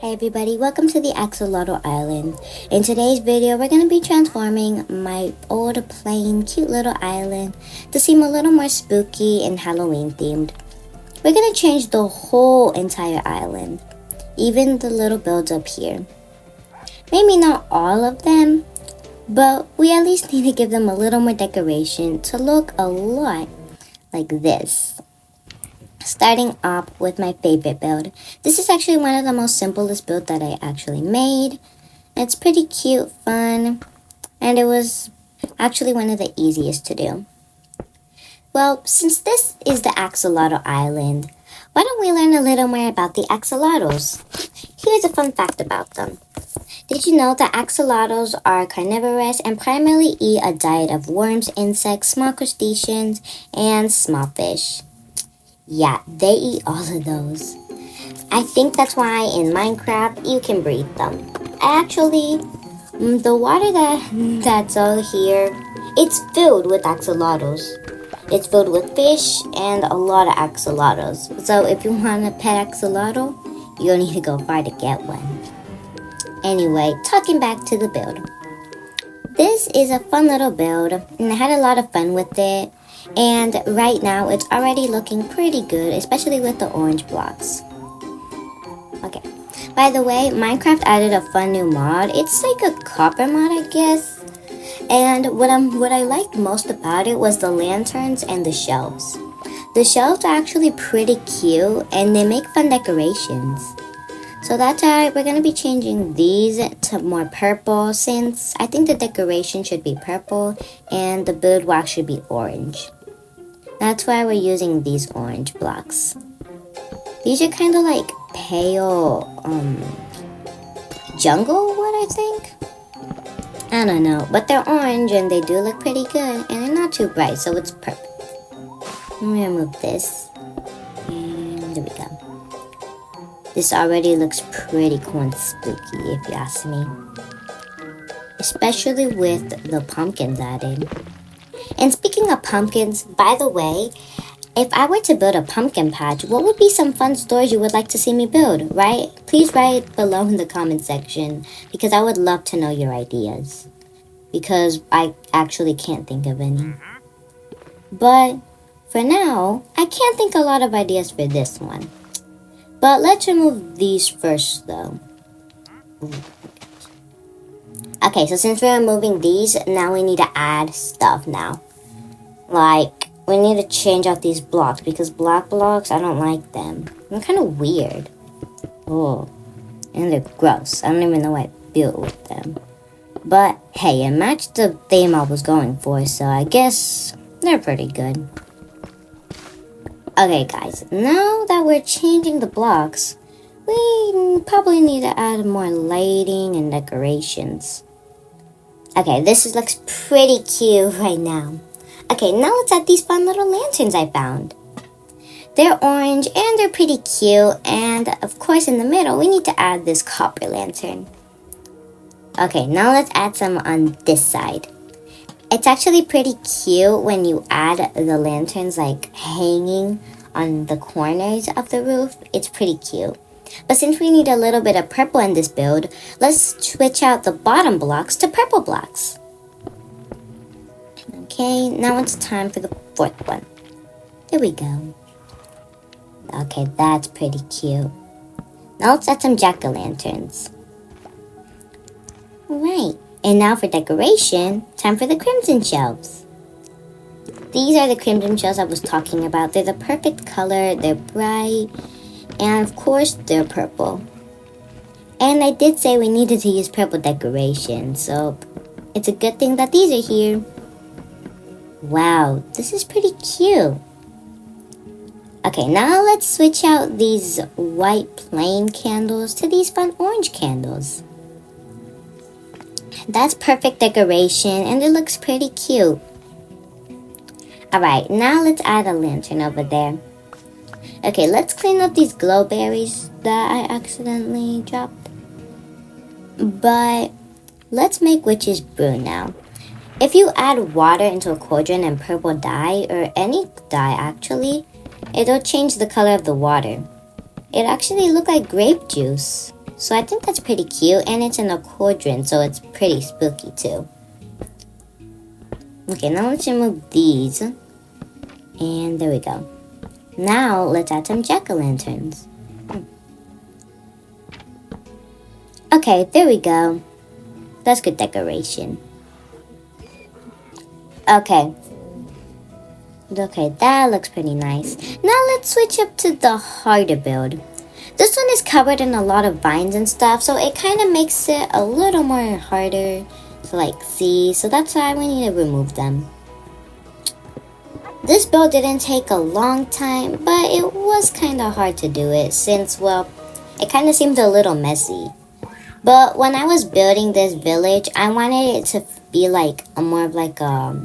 Hey everybody, welcome to the Axolotl Island. In today's video, we're going to be transforming my old plain cute little island to seem a little more spooky and Halloween themed. We're going to change the whole entire island, even the little builds up here. Maybe not all of them, but we at least need to give them a little more decoration to look a lot like this. Starting up with my favorite build. This is actually one of the most simplest builds that I actually made. It's pretty cute, fun, and it was actually one of the easiest to do. Well, since this is the Axolotl Island, why don't we learn a little more about the axolotls? Here's a fun fact about them. Did you know that axolotls are carnivorous and primarily eat a diet of worms, insects, small crustaceans, and small fish? Yeah, they eat all of those. I think that's why in Minecraft you can breed them. Actually, the water that's all here, it's filled with axolotls. It's filled with fish and a lot of axolotls. So if you want a pet axolotl, you don't need to go far to get one. Anyway, talking back to the build. This is a fun little build, and I had a lot of fun with it. And right now, it's already looking pretty good, especially with the orange blocks. Okay. By the way, Minecraft added a fun new mod. It's like a copper mod, I guess. And what I liked most about it was the lanterns and the shelves. The shelves are actually pretty cute, and they make fun decorations. So that's why we're going to be changing these to more purple, since I think the decoration should be purple and the build wax should be orange. That's why we're using these orange blocks. These are kind of like pale jungle wood, I think. I don't know, but they're orange and they do look pretty good, and they're not too bright, so it's perfect. I'm gonna remove this, and there we go. This already looks pretty cool and spooky, if you ask me. Especially with the pumpkins added. And speaking of pumpkins, by the way, if I were to build a pumpkin patch, what would be some fun stories you would like to see me build, right? Please write below in the comment section, because I would love to know your ideas. Because I actually can't think of any. But for now, I can't think a lot of ideas for this one. But let's remove these first though. Okay, so since we're removing these, now we need to add stuff now. Like, we need to change out these blocks, because black blocks, I don't like them. They're kind of weird. Oh, and they're gross. I don't even know why I built with them. But, hey, it matched the theme I was going for, so I guess they're pretty good. Okay, guys, now that we're changing the blocks, we probably need to add more lighting and decorations. Okay, this looks pretty cute right now. Okay, now let's add these fun little lanterns I found. They're orange and they're pretty cute, and of course in the middle we need to add this copper lantern. Okay, now let's add some on this side. It's actually pretty cute when you add the lanterns like hanging on the corners of the roof. It's pretty cute. But since we need a little bit of purple in this build, let's switch out the bottom blocks to purple blocks. Okay, now it's time for the fourth one. There we go. Okay, that's pretty cute. Now let's add some jack-o'-lanterns. Alright, and now for decoration, time for the crimson shelves. These are the crimson shelves I was talking about. They're the perfect color, they're bright, and of course, they're purple. And I did say we needed to use purple decoration, so it's a good thing that these are here. Wow, this is pretty cute. Okay, now let's switch out these white plain candles to these fun orange candles. That's perfect decoration, and it looks pretty cute. Alright, now let's add a lantern over there. Okay, let's clean up these glow berries that I accidentally dropped. But let's make witch's brew now. If you add water into a cauldron and purple dye, or any dye actually, it'll change the color of the water. It actually looked like grape juice. So I think that's pretty cute, and it's in a cauldron, so it's pretty spooky too. Okay, now let's remove these. And there we go. Now let's add some jack-o'-lanterns. Okay, there we go. That's good decoration. Okay, that looks pretty nice. Now let's switch up to the harder build. This one is covered in a lot of vines and stuff, so it kind of makes it a little more harder to like see. So that's why we need to remove them. This build didn't take a long time, but it was kind of hard to do it since, well, it kind of seemed a little messy. But when I was building this village, I wanted it to be like a more of like a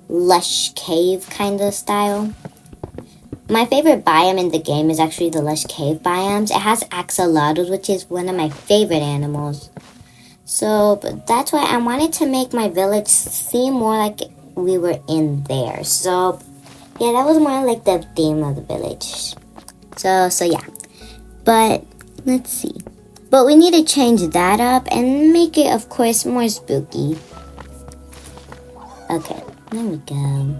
lush cave kind of style. My favorite biome in the game is actually the lush cave biomes. It has axolotls, which is one of my favorite animals. So but that's why I wanted to make my village seem more like we were in there. So yeah, that was more like the theme of the village. So yeah. But let's see. But we need to change that up and make it, of course, more spooky. Okay, there we go.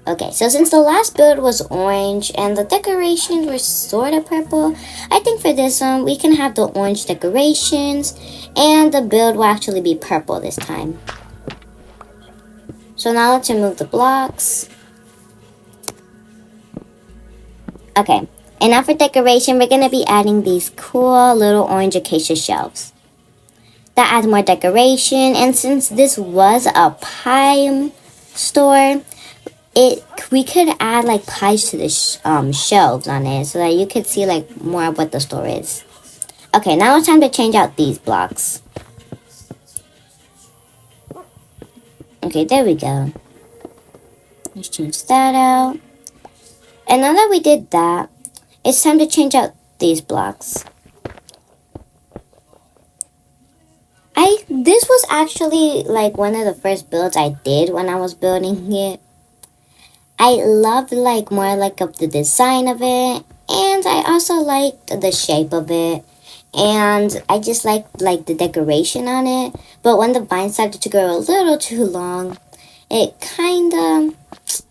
Okay, so since the last build was orange and the decorations were sort of purple, I think for this one, we can have the orange decorations and the build will actually be purple this time. So now let's remove the blocks. Okay, and now for decoration, we're going to be adding these cool little orange acacia shelves. That adds more decoration, and since this was a pie store, we could add like pies to the shelves on it so that you could see like more of what the store is. Okay, now it's time to change out these blocks. Okay, there we go. Let's change that out. And now that we did that, it's time to change out these blocks. This was actually like one of the first builds I did when I was building it. I loved like more like of the design of it, and I also liked the shape of it, and I just liked like the decoration on it. But when the vine started to grow a little too long, it kind of,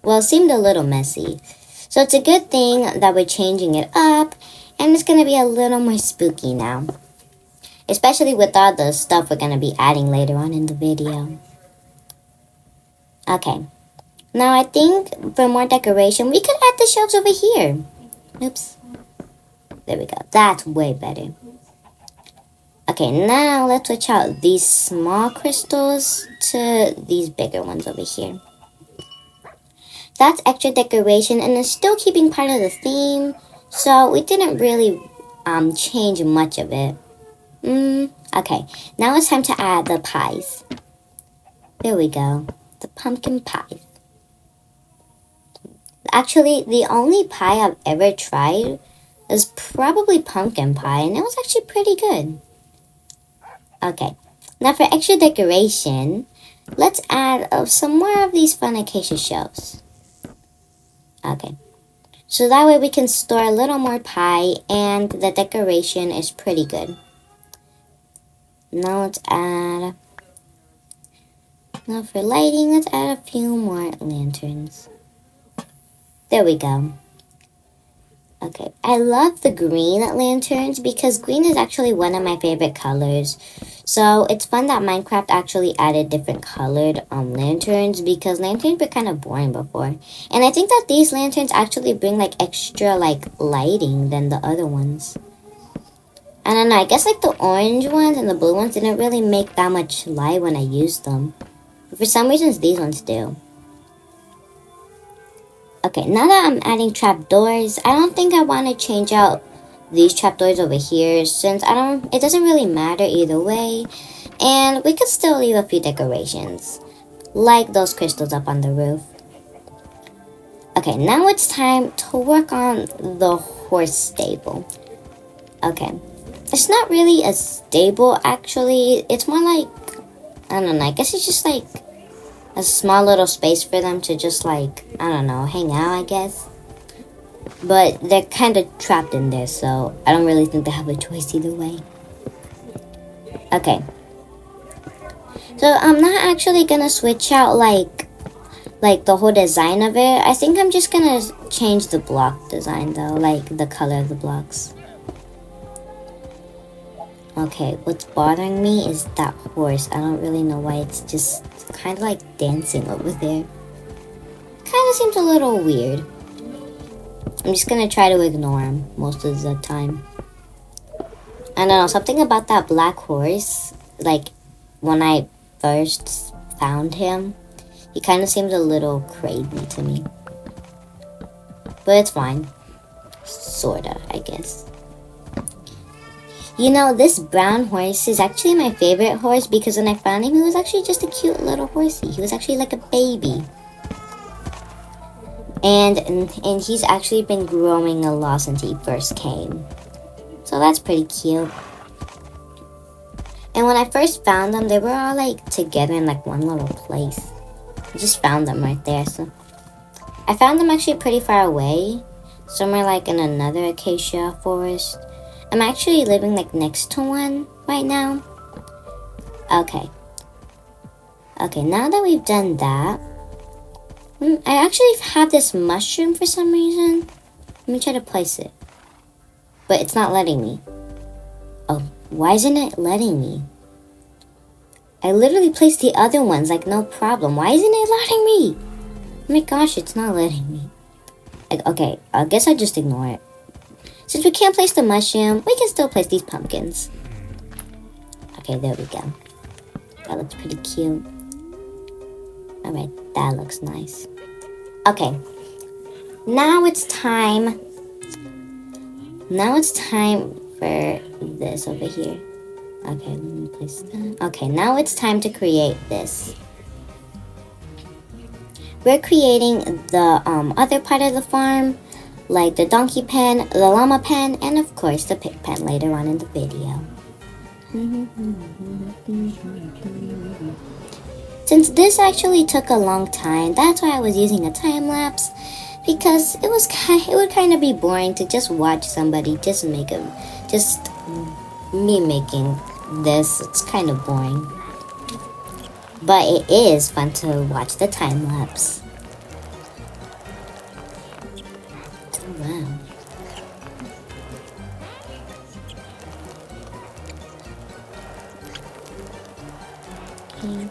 well, seemed a little messy. So it's a good thing that we're changing it up, and it's going to be a little more spooky now. Especially with all the stuff we're going to be adding later on in the video. Okay. Now I think for more decoration, we could add the shelves over here. Oops. There we go. That's way better. Okay, now let's switch out these small crystals to these bigger ones over here. That's extra decoration and it's still keeping part of the theme, so we didn't really change much of it. Okay, now it's time to add the pies. There we go, the pumpkin pies. Actually, the only pie I've ever tried is probably pumpkin pie, and it was actually pretty good. Okay, now for extra decoration, let's add some more of these fun acacia shelves. Okay, so that way we can store a little more pie and the decoration is pretty good. Now let's add, now for lighting, let's add a few more lanterns. There we go. Okay, I love the green lanterns because green is actually one of my favorite colors. So it's fun that Minecraft actually added different colored lanterns because lanterns were kind of boring before. And I think that these lanterns actually bring like extra like lighting than the other ones. I don't know, I guess like the orange ones and the blue ones didn't really make that much light when I used them. But for some reasons these ones do. Okay, now that I'm adding trapdoors, I don't think I want to change out these trapdoors over here since it doesn't really matter either way. And we could still leave a few decorations, like those crystals up on the roof. Okay, now it's time to work on the horse stable. Okay, it's not really a stable actually, it's more like, I don't know, I guess it's just like a small little space for them to just like, I don't know, hang out, I guess. But they're kind of trapped in there, so I don't really think they have a choice either way. Okay. So I'm not actually gonna switch out like the whole design of it. I think I'm just gonna change the block design though, like the color of the blocks. Okay, what's bothering me is that horse. I don't really know why it's just kind of like dancing over there. Kind of seems a little weird. I'm just gonna try to ignore him most of the time. I don't know, something about that black horse, like when I first found him, he kind of seems a little crazy to me. But it's fine. Sorta, I guess. You know, this brown horse is actually my favorite horse because when I found him, he was actually just a cute little horsey. He was actually like a baby. And he's actually been growing a lot since he first came. So that's pretty cute. And when I first found them, they were all like together in like one little place. I just found them right there. So I found them actually pretty far away. Somewhere like in another acacia forest. I'm actually living like next to one right now. Okay. Okay, now that we've done that, I actually have this mushroom for some reason. Let me try to place it. But it's not letting me. Oh, why isn't it letting me? I literally placed the other ones like no problem. Why isn't it letting me? Oh my gosh, it's not letting me. Okay, I guess I'll just ignore it. Since we can't place the mushroom, we can still place these pumpkins. Okay, there we go. That looks pretty cute. Alright, that looks nice. Okay. Now it's time. Now it's time for this over here. Okay, let me place that. Okay, now it's time to create this. We're creating the other part of the farm, like the donkey pen, the llama pen, and of course the pig pen later on in the video. Since this actually took a long time, that's why I was using a time lapse, because it would kind of be boring to just watch somebody just me making this. It's kind of boring, but it is fun to watch the time lapse. Oh, wow. Okay.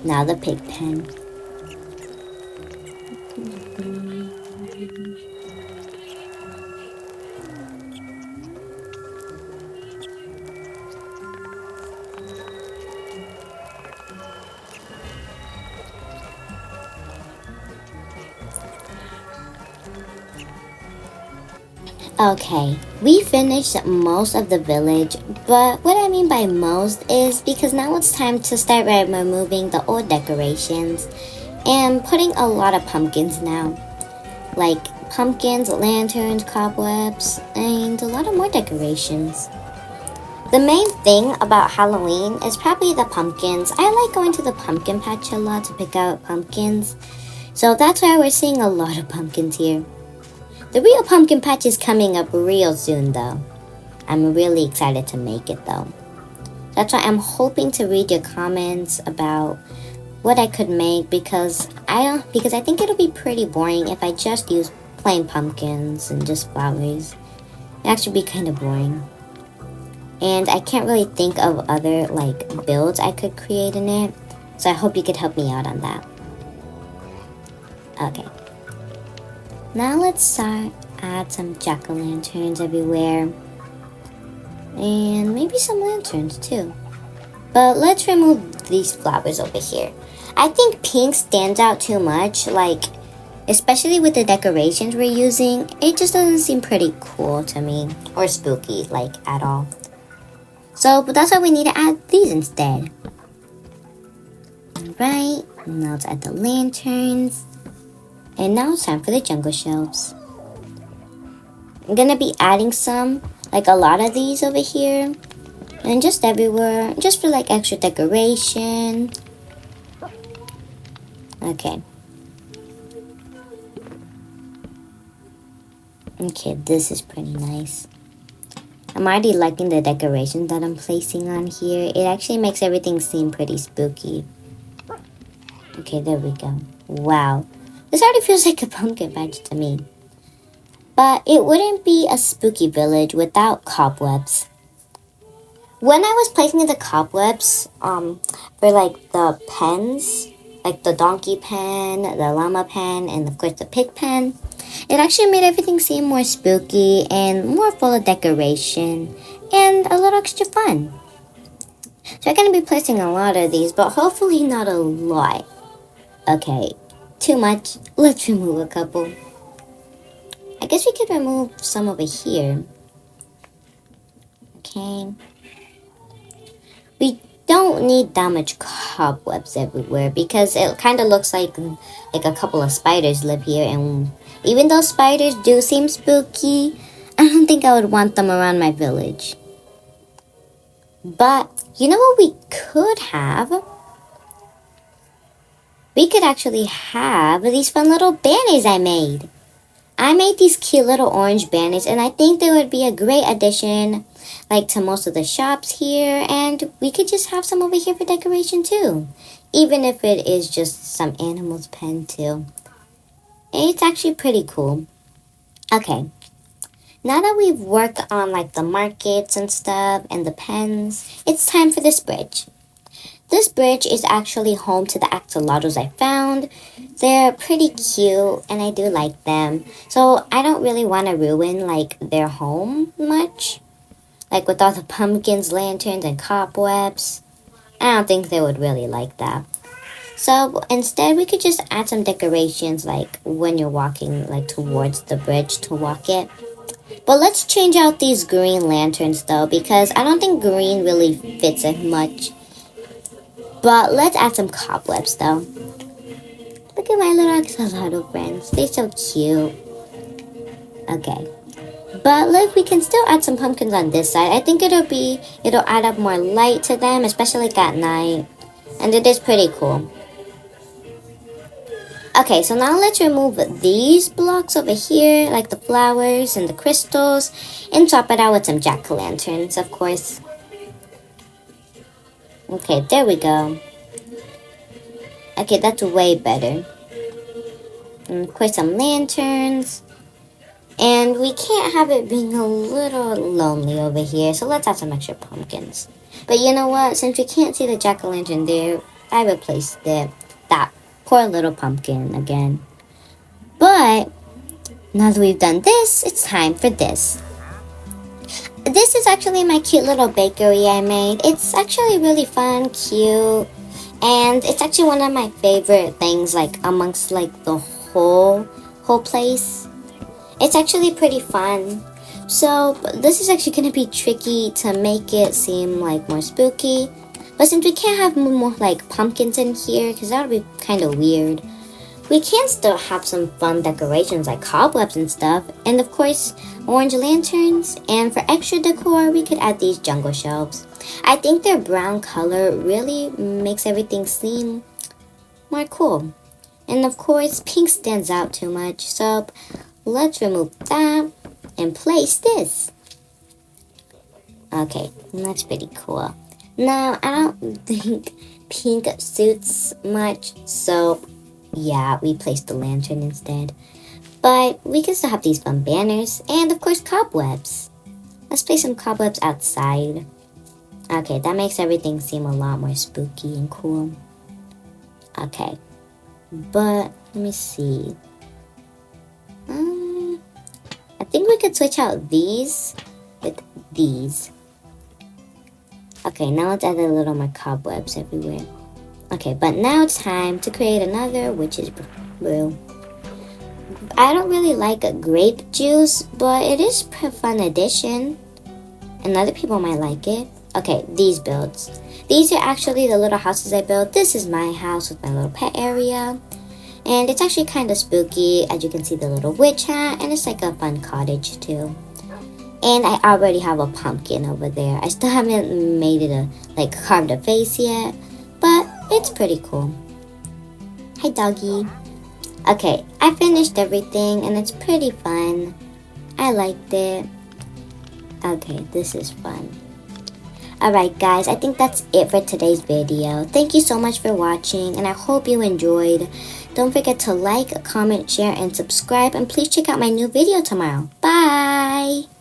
Now the pig pen. Okay, we finished most of the village, but what I mean by most is because now it's time to start removing the old decorations and putting a lot of pumpkins now. Like pumpkins, lanterns, cobwebs, and a lot of more decorations. The main thing about Halloween is probably the pumpkins. I like going to the pumpkin patch a lot to pick out pumpkins, so that's why we're seeing a lot of pumpkins here. The real pumpkin patch is coming up real soon though. I'm really excited to make it though. That's why I'm hoping to read your comments about what I could make because I think it'll be pretty boring if I just use plain pumpkins and just flowers. It actually be kind of boring. And I can't really think of other like builds I could create in it. So I hope you could help me out on that. Okay. Now let's add some jack-o'-lanterns everywhere. And maybe some lanterns too. But let's remove these flowers over here. I think pink stands out too much, like, especially with the decorations we're using. It just doesn't seem pretty cool to me. Or spooky, like, at all. So, but that's why we need to add these instead. Alright, now let's add the lanterns. And now it's time for the jungle shelves. I'm gonna be adding some, like a lot of these over here. And just everywhere, just for like extra decoration. Okay. Okay, this is pretty nice. I'm already liking the decorations that I'm placing on here. It actually makes everything seem pretty spooky. Okay, there we go. Wow. This already feels like a pumpkin patch to me. But it wouldn't be a spooky village without cobwebs. When I was placing the cobwebs, for like the pens, like the donkey pen, the llama pen, and of course the pig pen, it actually made everything seem more spooky and more full of decoration and a little extra fun. So I'm going to be placing a lot of these, but hopefully not a lot. Okay, too much. Let's remove a couple. I guess we could remove some over here. Okay. We don't need that much cobwebs everywhere because it kind of looks like a couple of spiders live here, and even though spiders do seem spooky, I don't think I would want them around my village. But you know what we could have? We could actually have these fun little banners I made. I made these cute little orange banners, and I think they would be a great addition, like to most of the shops here, and we could just have some over here for decoration too, even if it is just some animal's pen too. It's actually pretty cool. Okay, now that we've worked on like the markets and stuff and the pens, it's time for this bridge. This bridge is actually home to the axolotls I found. They're pretty cute and I do like them. So I don't really want to ruin like their home much. Like with all the pumpkins, lanterns, and cobwebs. I don't think they would really like that. So instead we could just add some decorations like when you're walking like towards the bridge to walk it. But let's change out these green lanterns though because I don't think green really fits it much. But let's add some cobwebs though. Look at my little axolotl friends. They're so cute. Okay. But look, we can still add some pumpkins on this side. I think it'll add up more light to them, especially like at night. And it is pretty cool. Okay, so now let's remove these blocks over here, like the flowers and the crystals, and swap it out with some jack-o'-lanterns, of course. Okay, there we go. Okay, that's way better. And of course some lanterns. And we can't have it being a little lonely over here, so let's add some extra pumpkins. But you know what? Since we can't see the jack-o'-lantern there, I replaced that poor little pumpkin again. But now that we've done this, it's time for this. This is actually my cute little bakery I made. It's actually really fun, cute, and it's actually one of my favorite things, like amongst like the whole place. It's actually pretty fun. So this is actually going to be tricky to make it seem like more spooky. But since we can't have more like pumpkins in here, because that would be kind of weird, we can still have some fun decorations like cobwebs and stuff. And of course, orange lanterns. And for extra decor, we could add these jungle shelves. I think their brown color really makes everything seem more cool. And of course, pink stands out too much. So let's remove that and place this. Okay, that's pretty cool. Now, I don't think pink suits much, so yeah, we placed the lantern instead. But we can still have these fun banners and of course cobwebs. Let's place some cobwebs outside. Okay, that makes everything seem a lot more spooky and cool. Okay, but let me see. I think we could switch out these with these. Okay, now let's add a little more cobwebs everywhere. Okay, but now it's time to create another witch's brew. I don't really like grape juice, but it is a fun addition. And other people might like it. Okay, these builds. These are actually the little houses I built. This is my house with my little pet area. And it's actually kind of spooky. As you can see, the little witch hat. And it's like a fun cottage too. And I already have a pumpkin over there. I still haven't made it carved a face yet. But it's pretty cool. Hi, doggy. Okay, I finished everything and it's pretty fun. I liked it. Okay, this is fun. Alright guys, I think that's it for today's video. Thank you so much for watching and I hope you enjoyed. Don't forget to like, comment, share, and subscribe, and please check out my new video tomorrow. Bye!